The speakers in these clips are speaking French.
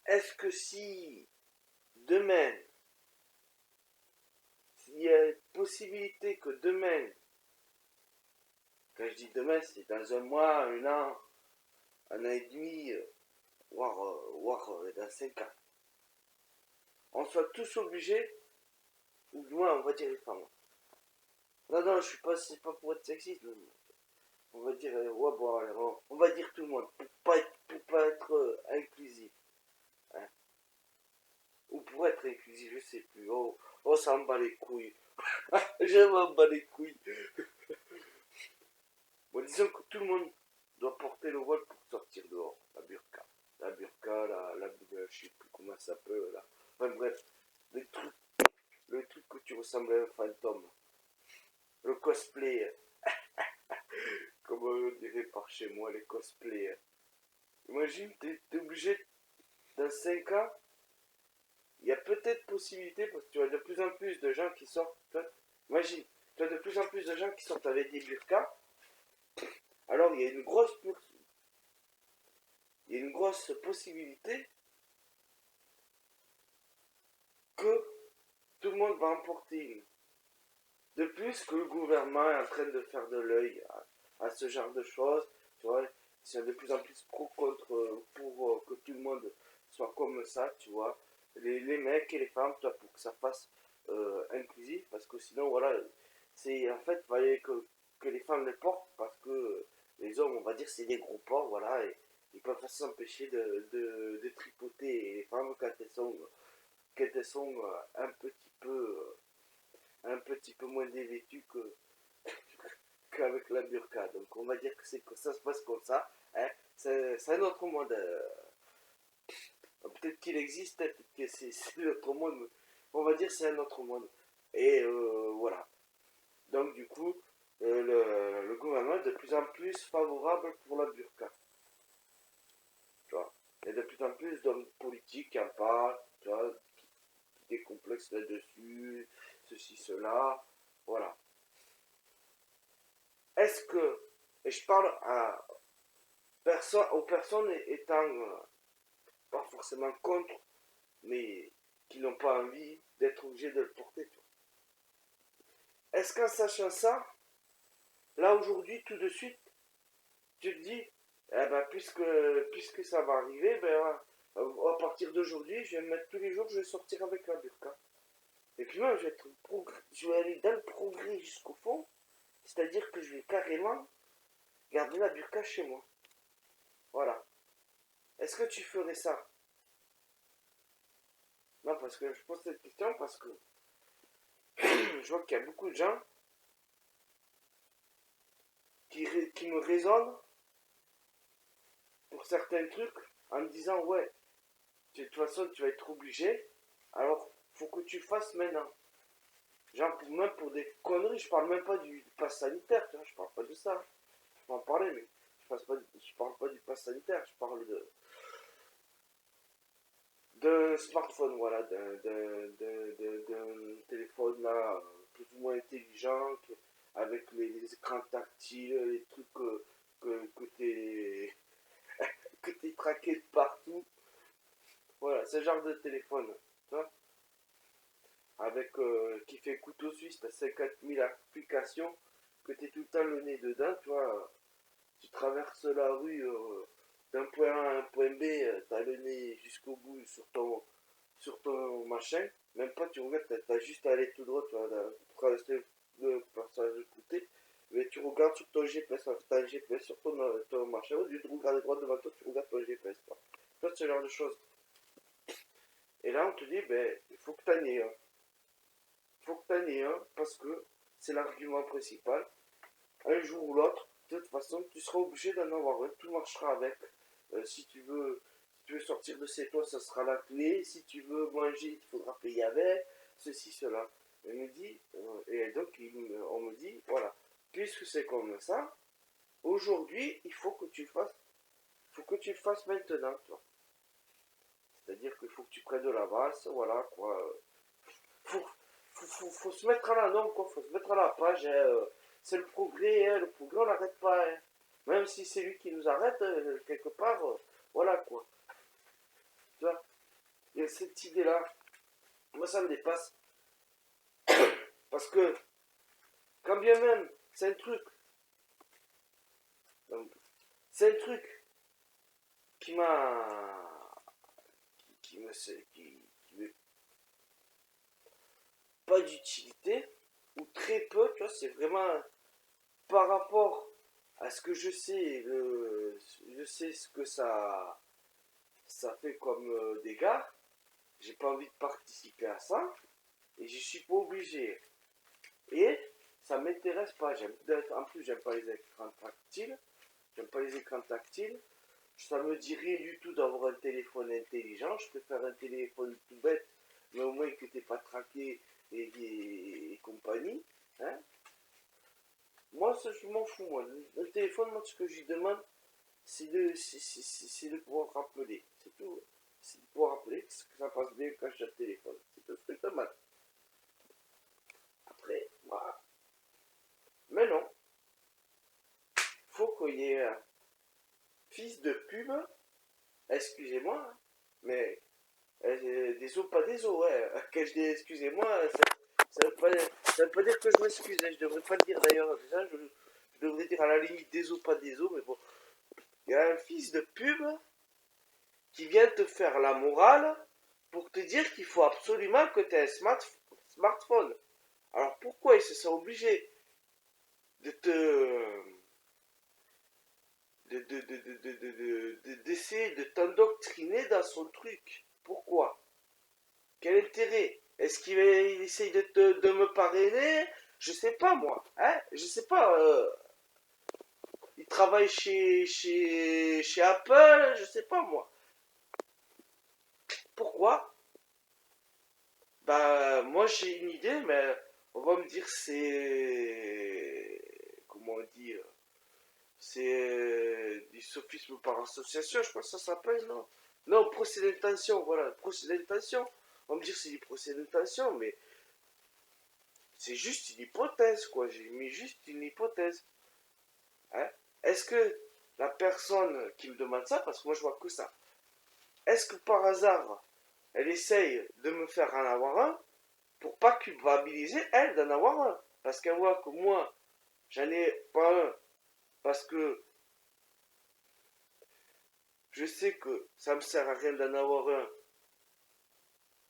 est-ce que si demain, il y a une possibilité que demain, quand je dis demain, c'est dans un mois, un an et demi, voire dans 5 ans, on soit tous obligés, ou du moins on va dire les femmes. Non, non, je suis pas, c'est pas pour être sexiste, mais on va dire, ouais, bon, alors, on va dire tout le monde, pour pas être inclusif. Hein. Ou pour être inclusif, je sais plus. Oh, ça me bat les couilles. Je m'en bats les couilles. Bon, disons que tout le monde doit porter le voile pour sortir dehors. La burqa. La burqa, je sais plus comment ça s'appelle là. Enfin bref, le truc que tu ressembles à un fantôme. Le cosplay. Comme on dirait par chez moi, les cosplays. Imagine, t'es obligé, dans 5 ans, il y a peut-être possibilité, parce que tu as de plus en plus de gens qui sortent. Imagine, tu as de plus en plus de gens qui sortent avec des burqas. Alors il y a une grosse possibilité que tout le monde va en porter une. De plus que le gouvernement est en train de faire de l'œil à ce genre de choses, tu vois, ils sont de plus en plus contre pour que tout le monde soit comme ça, tu vois, les mecs et les femmes, tu vois, pour que ça fasse inclusif, parce que sinon, voilà, c'est en fait, il fallait que les femmes les portent, parce que les hommes, on va dire, c'est des gros porcs, voilà, et ils peuvent pas s'empêcher de tripoter les femmes quand elles sont un petit peu moins dévêtues qu'avec la burqa. Donc on va dire que ça se passe comme ça. Hein. C'est un autre monde. Peut-être qu'il existe, peut-être que c'est notre monde. Mais on va dire que c'est un autre monde. Et voilà. Donc du coup, le gouvernement est de plus en plus favorable pour la burqa. Tu vois. Il y a de plus en plus d'hommes politiques qui en parlent, tu vois, qui décomplexent là-dessus, ceci, cela. Voilà. Est-ce que, et je parle aux personnes étant pas forcément contre, mais qui n'ont pas envie d'être obligées de le porter. Est-ce qu'en sachant ça, là aujourd'hui, tout de suite, tu te dis, eh ben, puisque ça va arriver, ben, à partir d'aujourd'hui, je vais me mettre tous les jours, je vais sortir avec la burqa. Et puis moi, je vais aller dans le progrès jusqu'au fond, c'est-à-dire que je vais carrément garder la burqa chez moi. Voilà. Est-ce que tu ferais ça? Non, parce que je pose cette question parce que je vois qu'il y a beaucoup de gens qui me raisonnent pour certains trucs en me disant ouais, de toute façon tu vas être obligé, alors faut que tu le fasses maintenant. Genre même pour des conneries, je parle même pas du pass sanitaire, tu vois, je parle pas de ça. Je peux en parler, mais je parle pas du pass sanitaire, je parle d'un smartphone, voilà, d'un téléphone là, plus ou moins intelligent, avec les écrans tactiles, les trucs que t'es que t'es traqué de partout. Voilà, ce genre de téléphone, tu vois, avec qui fait couteau suisse, t'as 50 000 applications, que t'es tout le temps le nez dedans, tu vois, tu traverses la rue d'un point A à un point B, t'as le nez jusqu'au bout sur ton machin, même pas tu regardes, t'as juste à aller tout droit, tu vois, pour traverser le passage de côté, mais tu regardes sur ton GPS, t'as un GPS sur ton machin, au lieu de regarder droit devant toi, tu regardes ton GPS, tu vois, ce genre de choses. Et là, on te dit, ben, il faut que tu en aies un. Il faut que tu en aies un parce que c'est l'argument principal. Un jour ou l'autre, de toute façon, tu seras obligé d'en avoir un. Tout marchera avec. Si tu veux sortir de chez toi, ça sera la clé. Si tu veux manger, il faudra payer avec. Ceci, cela. Et donc, on me dit, voilà, puisque c'est comme ça, aujourd'hui, il faut que tu le fasses. Il faut que tu le fasses maintenant, toi. C'est-à-dire qu'il faut que tu prennes de l'avance, voilà, quoi. Faut, faut se mettre à la norme, quoi. Faut se mettre à la page. Hein. C'est le progrès, hein. Le progrès, on n'arrête pas. Hein. Même si c'est lui qui nous arrête, quelque part, voilà, quoi. Tu vois. il y a cette idée-là. Moi, ça me dépasse. Parce que, quand bien même, c'est un truc. C'est un truc qui m'a. Qui me. Qui m'est pas d'utilité. Ou très peu, tu vois, c'est vraiment par rapport à ce que je sais, je sais ce que ça fait comme dégâts. J'ai pas envie de participer à ça et je suis pas obligé. Et ça m'intéresse pas. En plus, j'aime pas les écrans tactiles. J'aime pas les écrans tactiles. Ça me dit rien du tout d'avoir un téléphone intelligent. Je préfère un téléphone tout bête, mais au moins que t'es pas traqué et compagnie. Hein. Moi, ça, je m'en fous. Moi. Le téléphone, moi, ce que je lui demande, c'est de pouvoir rappeler. C'est tout. C'est de pouvoir rappeler que ça passe bien quand j'ai le téléphone. C'est tout ce que je demande. Après, voilà. Mais non. Faut qu'il y ait un fils de pub. Excusez-moi. Hein, mais des os, pas des os. Ouais. Quand je dis excusez-moi, ça veut pas dire que je m'excuse. Hein. Je devrais pas le dire d'ailleurs. Déjà, je devrais dire à la limite des os, pas des os. Mais bon. Il y a un fils de pub qui vient te faire la morale pour te dire qu'il faut absolument que tu aies un smartphone. Alors pourquoi il se sent obligé de te d'essayer de t'endoctriner dans son truc? Pourquoi? Quel intérêt? Est-ce qu'il essaye de me parrainer? Je sais pas moi. Hein? Je sais pas. Il travaille chez Apple? Je sais pas moi. Pourquoi? Bah, moi j'ai une idée, mais on va me dire c'est. Comment on dit? C'est du sophisme par association, je crois que ça s'appelle, non? Non, procès d'intention, voilà, procès d'intention. On va me dire c'est du procès d'intention, mais c'est juste une hypothèse, quoi. J'ai mis juste une hypothèse. Hein? Est-ce que la personne qui me demande ça, parce que moi je vois que ça, est-ce que par hasard, elle essaye de me faire en avoir un pour pas culpabiliser elle d'en avoir un? Parce qu'elle voit que moi, j'en ai pas un, parce que je sais que ça me sert à rien d'en avoir un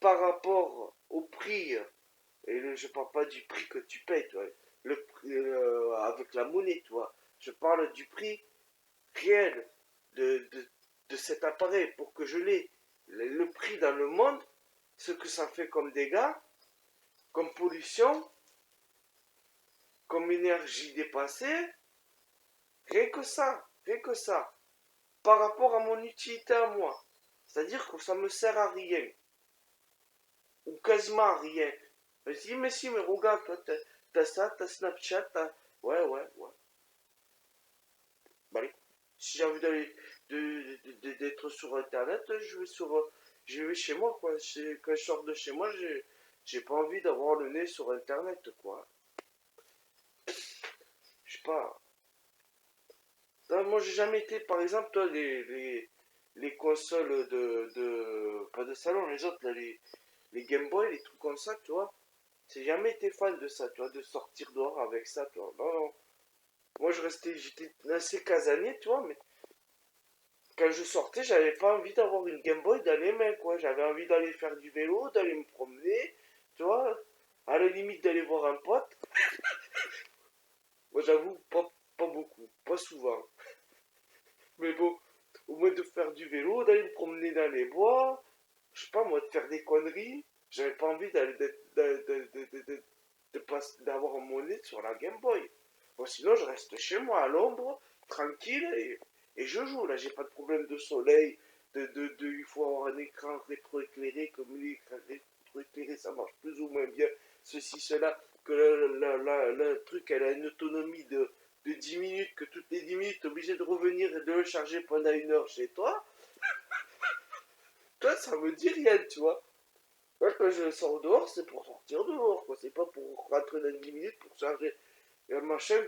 par rapport au prix, et je parle pas du prix que tu payes, toi, le prix, avec la monnaie, toi. Je parle du prix réel de cet appareil pour que je l'ai. Le prix dans le monde, ce que ça fait comme dégâts, comme pollution, comme énergie dépensée, rien que ça, rien que ça, par rapport à mon utilité à moi. C'est-à-dire que ça me sert à rien, ou quasiment à rien. Je dis, mais si, mais regarde, toi, t'as ça, t'as Snapchat, t'as. Ouais, ouais, ouais. Bah, allez. Si j'ai envie d'aller, d'être sur Internet, je vais chez moi, quoi. Quand je sors de chez moi, j'ai pas envie d'avoir le nez sur Internet, quoi. Je sais pas. Non, moi, j'ai jamais été, par exemple, toi, les consoles pas de salon, les autres, là, les Game Boy, les trucs comme ça, tu vois. J'ai jamais été fan de ça, tu vois, de sortir dehors avec ça, tu vois. Non, non. Moi, j'étais assez casanier, tu vois, mais quand je sortais, j'avais pas envie d'avoir une Game Boy dans les mains, quoi. J'avais envie d'aller faire du vélo, d'aller me promener, tu vois. À la limite d'aller voir un pote. Moi, j'avoue, pas beaucoup, pas souvent. Mais bon, au moins de faire du vélo, d'aller me promener dans les bois, je sais pas moi, de faire des conneries. J'avais pas envie d'avoir mon nez sur la Game Boy. Bon, sinon, je reste chez moi à l'ombre, tranquille, et je joue. Là, j'ai pas de problème de soleil, il faut avoir un écran rétroéclairé, comme l'écran rétroéclairé, ça marche plus ou moins bien, ceci, cela, que le truc, elle a une autonomie de 10 minutes, que toutes les 10 minutes, t'es obligé de revenir et de le charger pendant 1 heure chez toi. Toi, ça me dit rien, tu vois. Moi, quand je sors dehors, c'est pour sortir dehors, quoi. C'est pas pour rentrer dans 10 minutes pour charger un machin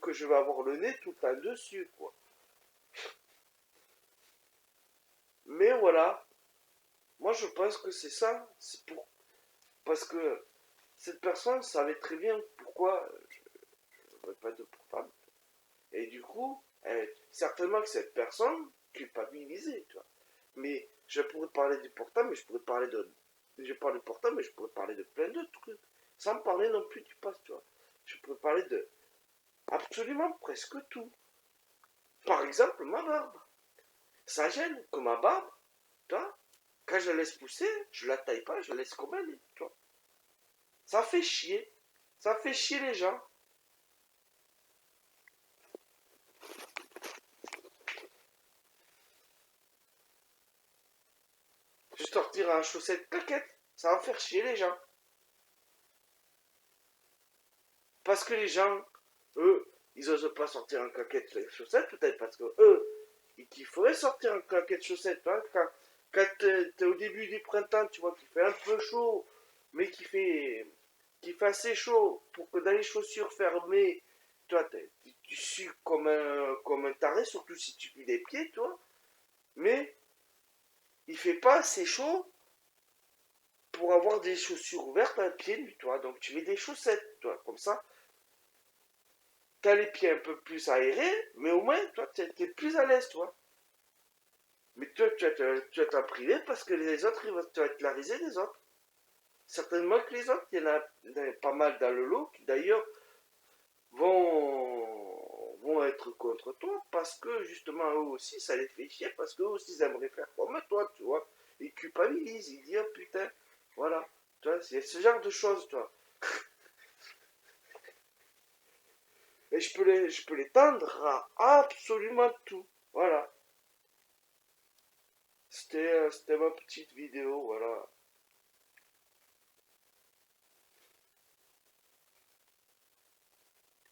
que je vais avoir le nez tout le temps dessus, quoi. Mais voilà. Moi, je pense que c'est ça. C'est pour... Parce que cette personne savait très bien pourquoi je n'aurais pas de portable. Et du coup, certainement que cette personne culpabilisait, tu vois. Mais je pourrais parler du portable, mais je pourrais parler de... Je parle du portable, mais je pourrais parler de plein d'autres trucs. Sans parler non plus du passé, tu vois. Je pourrais parler de absolument presque tout. Par exemple, ma barbe. Ça gêne que ma barbe, tu vois, quand je la laisse pousser, je la taille pas, je la laisse comme elle est, tu vois. Ça fait chier. Ça fait chier les gens. Je sortir un chaussette claquette. Ça va faire chier les gens. Parce que les gens, eux, ils osent pas sortir en claquette les chaussettes, peut-être parce que eux, ils kifferaient sortir en claquette chaussettes. Hein, quand t'es au début du printemps, tu vois qu'il fait un peu chaud, mais qu'il fait assez chaud pour que dans les chaussures fermées, toi, tu sues comme un taré, surtout si tu plies les pieds, toi. Mais il fait pas assez chaud pour avoir des chaussures ouvertes à pieds nus, toi. Donc tu mets des chaussettes, toi, comme ça. T'as les pieds un peu plus aérés, mais au moins, toi, t'es plus à l'aise, toi. Mais toi, tu vas t'en priver parce que les autres, tu vas être la risée des autres. Certainement que les autres, il y en a pas mal dans le lot qui, d'ailleurs, vont être contre toi parce que, justement, eux aussi, ça les fait chier parce qu'eux aussi, ils aimeraient faire comme toi, tu vois. Ils culpabilisent, ils disent, oh, putain, voilà. Tu vois, c'est ce genre de choses, toi. Et je peux les tendre à absolument tout. Voilà. C'était ma petite vidéo, voilà.